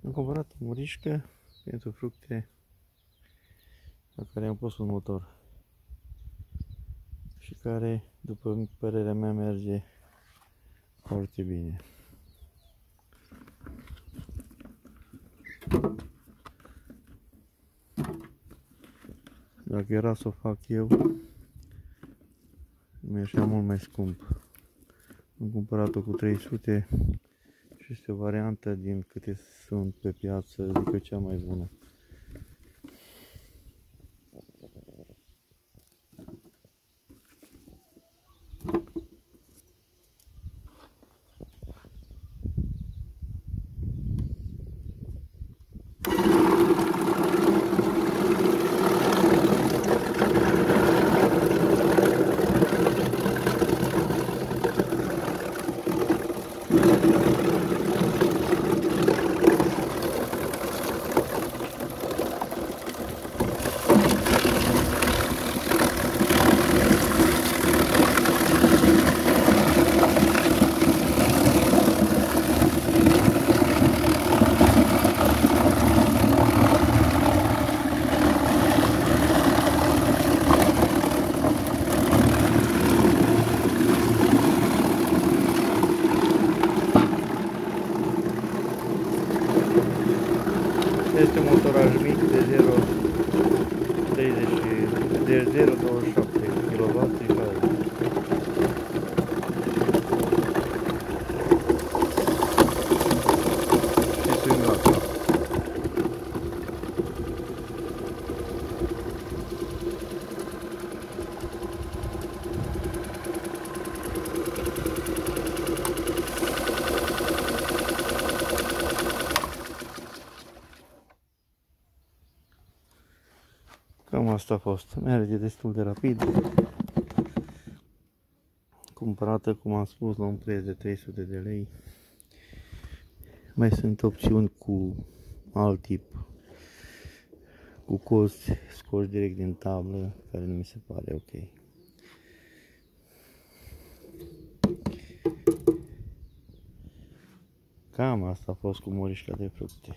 Am cumpărat o murișcă pentru fructe la care am pus un motor și care, după părerea mea, merge foarte bine. Dacă era să o fac eu, mi-era mult mai scump. Am cumpărat-o cu 300 și este o variantă din câte sunt pe piață, adică cea mai bună. Este un motoraj mic de 0,27 kW și swing-up. Cam asta a fost. Merge destul de rapid. Cumpărată, cum am spus, la un preț de 300 de lei. Mai sunt opțiuni cu alt tip, cu cozi scoși direct din tablă, care nu mi se pare ok. Cam asta a fost cu murișca de fructe.